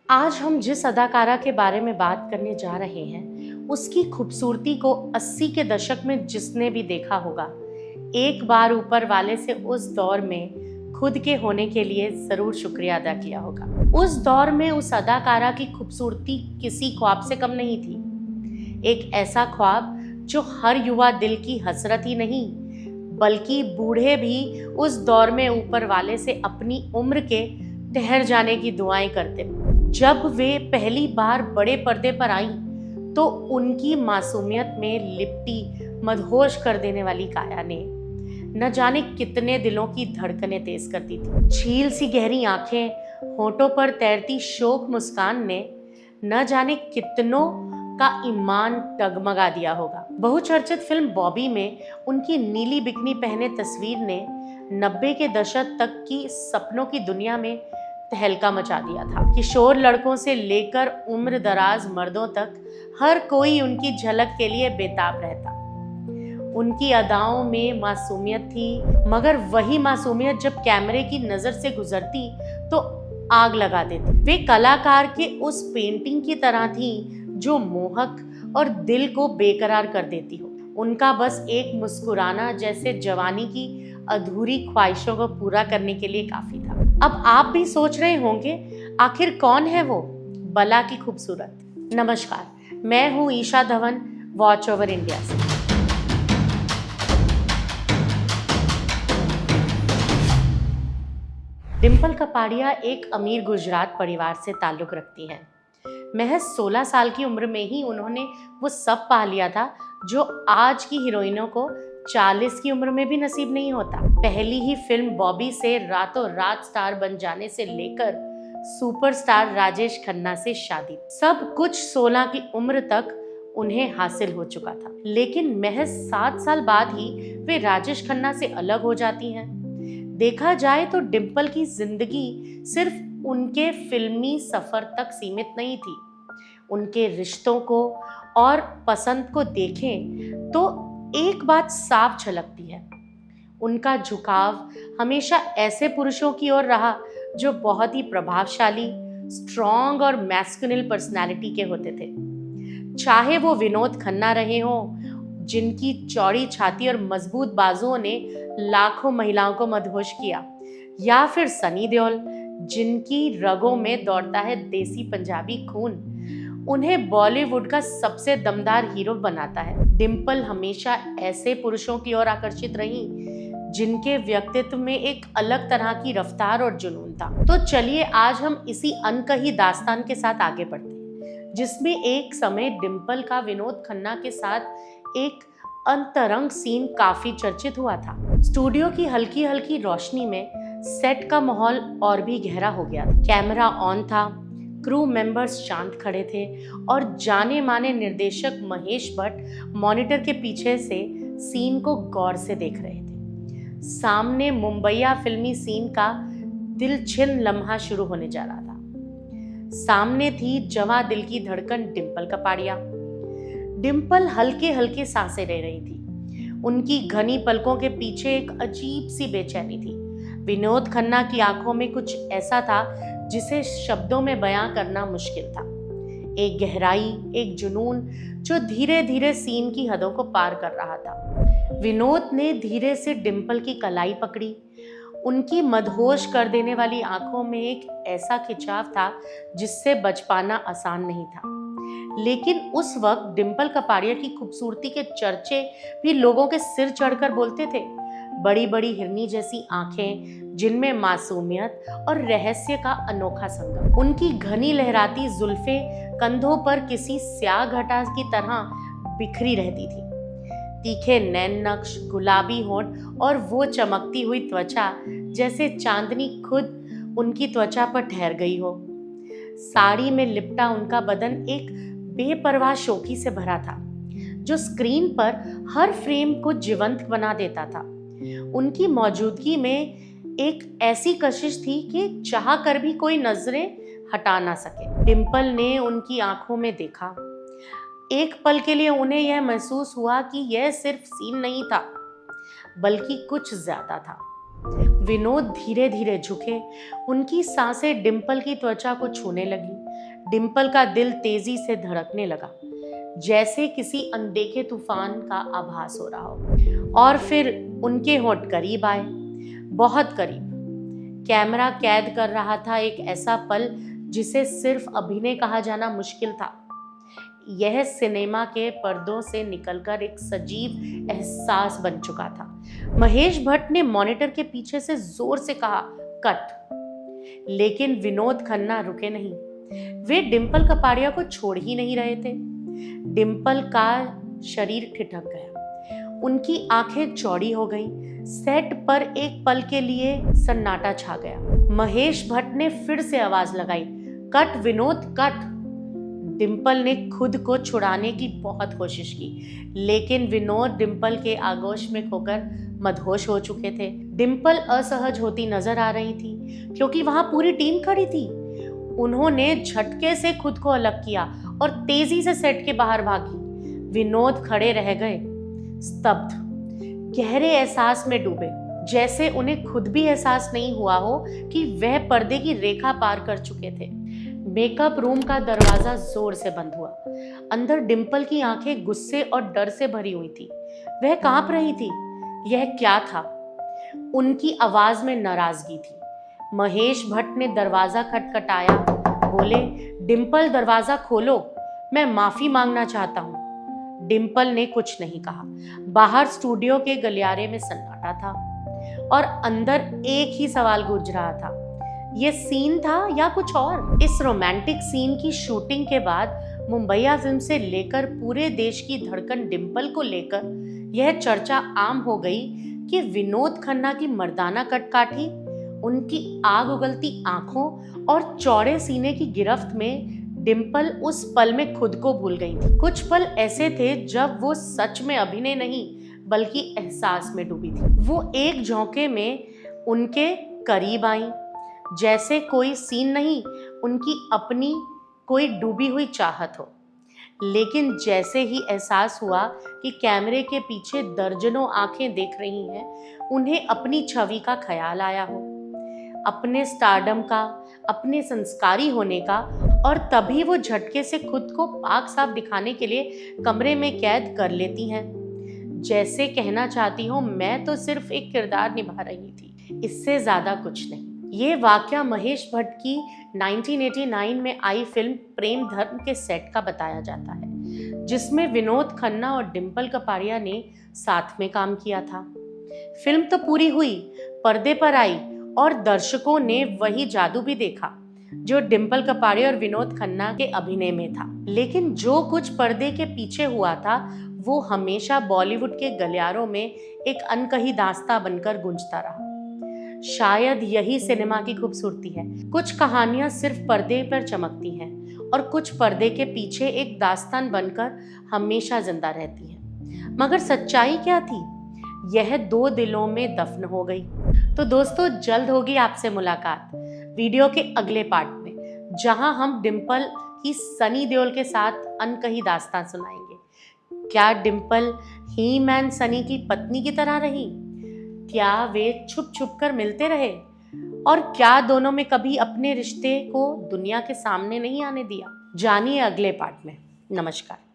आज हम जिस अदाकारा के बारे में बात करने जा रहे हैं, उसकी खूबसूरती को 80 के दशक में जिसने भी देखा होगा, एक बार ऊपर वाले से उस दौर में खुद के होने के लिए ज़रूर शुक्रिया अदा किया होगा। उस दौर में उस अदाकारा की खूबसूरती किसी ख्वाब से कम नहीं थी। एक ऐसा ख्वाब जो हर युवा दिल की हसरत ही नहीं, बल्कि बूढ़े भी उस दौर में ऊपर वाले से अपनी उम्र के ठहर जाने की दुआएं करते। जब वे पहली बार बड़े पर्दे पर आईं, तो उनकी मासूमियत में लिपटी मदहोश कर देने वाली काया ने न जाने कितने दिलों की धड़कनें तेज कर दी थी। झील सी गहरी आंखें, होठों पर तैरती शोक मुस्कान ने न जाने कितनों का ईमान डगमगा दिया होगा। बहुचर्चित फिल्म बॉबी में उनकी नीली बिकनी पहने तस्वीर ने 90 के दशक तक की सपनों की दुनिया में तहलका मचा दिया था। किशोर लड़कों से लेकर उम्र दराज मर्दों तक हर कोई उनकी झलक के लिए बेताब रहता। उनकी अदाओं में मासूमियत थी, मगर वही मासूमियत जब कैमरे की नजर से गुजरती तो आग लगा देती। वे कलाकार के उस पेंटिंग की तरह थी जो मोहक और दिल को बेकरार कर देती हो। उनका बस एक मुस्कुराना जैसे जवानी की अधूरी ख्वाहिशों को पूरा करने के लिए काफी था। अब आप भी सोच रहे होंगे, आखिर कौन है वो बला की खूबसूरत। नमस्कार, मैं हूँ Isha Dhawan, watch over India से। डिम्पल कपाड़िया एक अमीर गुजरात परिवार से ताल्लुक रखती हैं। महज 16 साल की उम्र में ही उन्होंने वो सब पा लिया था जो आज की हीरोइनों को 40 की उम्र में भी नसीब नहीं होता। पहली ही फिल्म बॉबी से रातों रात स्टार बन जाने से लेकर सुपरस्टार राजेश खन्ना से शादी, सब कुछ 16 की उम्र तक उन्हें हासिल हो चुका था। लेकिन महज 7 साल बाद ही वे राजेश खन्ना से अलग हो जाती हैं। देखा जाए तो डिम्पल की जिंदगी सिर्फ उनके फिल्मी सफर तक सीमित नहीं थी। उनके रिश्तों को और पसंद को देखें तो एक बात साफ झलकती है, उनका झुकाव हमेशा ऐसे पुरुषों की ओर रहा जो बहुत ही प्रभावशाली, स्ट्रॉन्ग और मैस्कुलिन पर्सनालिटी के होते थे। चाहे वो विनोद खन्ना रहे हों, जिनकी चौड़ी छाती और मजबूत बाजुओं ने लाखों महिलाओं को मदहोश किया, या फिर सनी देओल, जिनकी रगों में दौड़ता है देसी पंजाबी खून, उन्हें बॉलीवुड का सबसे दमदार हीरो बनाता है। डिम्पल हमेशा ऐसे पुरुषों की ओर आकर्षित रही जिनके व्यक्तित्व में एक अलग तरह की रफ्तार और जुनून था। तो चलिए आज हम इसी अनकही दास्तान के साथ आगे बढ़ते हैं, जिसमें एक समय डिम्पल का विनोद खन्ना के साथ एक अंतरंग सीन काफी चर्चित हुआ था। स्टूडियो की हल्की हल्की रोशनी में सेट का माहौल और भी गहरा हो गया। कैमरा ऑन था, क्रू मेंबर्स शांत खड़े थे और जाने माने निर्देशक महेश भट्ट मॉनिटर के पीछे से सीन को गौर से देख रहे थे। सामने मुंबईया फिल्मी सीन का दिलछिन लम्हा शुरू होने जा रहा था। सामने थी जवां दिल की धड़कन डिम्पल कपाड़िया। डिम्पल हल्के हल्के सांसें ले रही थी। उनकी घनी पलकों के पीछे एक अजीब सी बेचैनी थी। विनोद खन्ना की आंखों में कुछ ऐसा था जिसे शब्दों में बयां करना मुश्किल था। एक गहराई, एक जुनून जो धीरे धीरे सीन की हदों को पार कर रहा था। विनोद ने धीरे से डिम्पल की कलाई पकड़ी। उनकी मदहोश कर देने वाली आंखों में एक ऐसा खिंचाव था जिससे बच पाना आसान नहीं था। लेकिन उस वक्त डिम्पल कपाड़िया की खूबसूरती के चर्चे भी लोगों के सिर चढ़कर बोलते थे। बड़ी बड़ी हिरनी जैसी आंखें, जिनमें मासूमियत और रहस्य का अनोखा संगम। उनकी घनी लहराती जुल्फे कंधों पर किसी स्याह घटा की तरह बिखरी रहती थी। तीखे नैन नक्श, गुलाबी होंठ और वो चमकती हुई त्वचा जैसे चांदनी खुद उनकी त्वचा पर ठहर गई हो। साड़ी में लिपटा उनका बदन एक बेपरवाह शोखी से भरा था, जो स्क्रीन पर हर फ्रेम को जीवंत बना देता था। उनकी मौजूदगी में एक ऐसी कशिश थी कि चाह कर भी कोई नजरें हटा ना सके। डिम्पल ने उनकी आंखों में देखा। एक पल के लिए उन्हें यह महसूस हुआ कि यह सिर्फ सीन नहीं था, बल्कि कुछ ज्यादा था। विनोद धीरे धीरे झुके, उनकी सांसें डिम्पल की त्वचा को छूने लगी। डिम्पल का दिल तेजी से धड़कने लगा, जैसे किसी अनदेखे तूफान का आभास हो रहा हो। और फिर उनके होंठ करीब आए, बहुत करीब। कैमरा कैद कर रहा था एक ऐसा पल जिसे सिर्फ अभिनय कहा जाना मुश्किल था। यह सिनेमा के पर्दों से निकलकर एक सजीव एहसास बन चुका था। महेश भट्ट ने मॉनिटर के पीछे से जोर से कहा, कट। लेकिन विनोद खन्ना रुके नहीं। वे डिम्पल कपाड़िया को छोड़ ही नहीं रहे थे। डिम्पल का शरीर ठिठक गया, उनकी आंखें चौड़ी हो गईं। सेट पर एक पल के लिए सन्नाटा छा गया। महेश भट्ट ने फिर से आवाज लगाई, कट विनोद कट। डिम्पल ने खुद को छुड़ाने की बहुत कोशिश की, लेकिन विनोद डिम्पल के आगोश में खोकर मदहोश हो चुके थे। डिम्पल असहज होती नजर आ रही थी, क्योंकि वहां पूरी टीम खड़ी थी। उन्होंने झटके से खुद को अलग किया और तेजी से सेट के बाहर भागी। विनोद खड़े रह गए, स्तब्ध, गहरे एहसास में डूबे, जैसे उन्हें खुद भी एहसास नहीं हुआ हो कि वह पर्दे की रेखा पार कर चुके थे। मेकअप रूम का दरवाजा जोर से बंद हुआ। अंदर डिम्पल की आंखें गुस्से और डर से भरी हुई थी। वह कांप रही थी। यह क्या था? उनकी आवाज में नाराजगी थी। महेश भट्ट ने दरवाजा खटखटाया, बोले, डिम्पल दरवाजा खोलो, मैं माफी मांगना चाहता हूँ। डिम्पल ने कुछ नहीं कहा। बाहर स्टूडियो के गलियारे में सन्नाटा था और अंदर एक ही सवाल गूंज रहा था, ये सीन था या कुछ और? इस रोमांटिक सीन की शूटिंग के बाद मुंबईया फिल्म से लेकर पूरे देश की धड़कन डिम्पल को लेकर यह चर्चा आम हो गई कि विनोद खन्ना की मर्दाना कटकाठी, उनकी आग उगलती आंखों और चौड़े सीने की गिरफ्त में डिम्पल उस पल में खुद को भूल गई थी। कुछ पल ऐसे थे जब वो सच में अभिनय नहीं बल्कि एहसास में डूबी थी। वो एक झोंके में उनके करीब आई, जैसे कोई सीन नहीं, उनकी अपनी कोई डूबी हुई चाहत हो। लेकिन जैसे ही एहसास हुआ कि कैमरे के पीछे दर्जनों आंखें देख रही हैं, उन्हें अपनी छवि का ख्याल आया हो, अपने स्टारडम का, अपने संस्कारी होने का, और तभी वो झटके से खुद को पाक साफ दिखाने के लिए कमरे में कैद कर लेती हैं, जैसे कहना चाहती हूँ मैं तो सिर्फ एक किरदार निभा रही थी, इससे ज्यादा कुछ नहीं। ये वाकया महेश भट्ट की 1989 में आई फिल्म प्रेम धर्म के सेट का बताया जाता है, जिसमें विनोद खन्ना और डिम्पल कपाड़िया ने साथ में काम किया था। फिल्म तो पूरी हुई, पर्दे पर आई और दर्शकों ने वही जादू भी देखा जो डिम्पल कपाड़िया और विनोद खन्ना के अभिनय में था। लेकिन जो कुछ पर्दे के पीछे हुआ था वो हमेशा बॉलीवुड के गलियारों में एक अनकही दास्तां बनकर गूंजता रहा। शायद यही सिनेमा की खूबसूरती है। कुछ कहानियां सिर्फ पर्दे पर चमकती हैं और कुछ पर्दे के पीछे एक दास्तान बनकर हमेशा जिंदा रहती हैं। मगर सच्चाई क्या थी? यह दो दिलों में दफन हो गई। तो दोस्तों, जल्द होगी आपसे मुलाकात वीडियो के अगले पार्ट में, जहां हम डिम्पल की सनी देओल के साथ अनकही दास्तान सुनाएंगे। क्या डिम्पल ही मैन सनी की पत्नी की तरह रही? क्या वे छुप छुप कर मिलते रहे? और क्या दोनों में कभी अपने रिश्ते को दुनिया के सामने नहीं आने दिया? जानिए अगले पार्ट में। नमस्कार।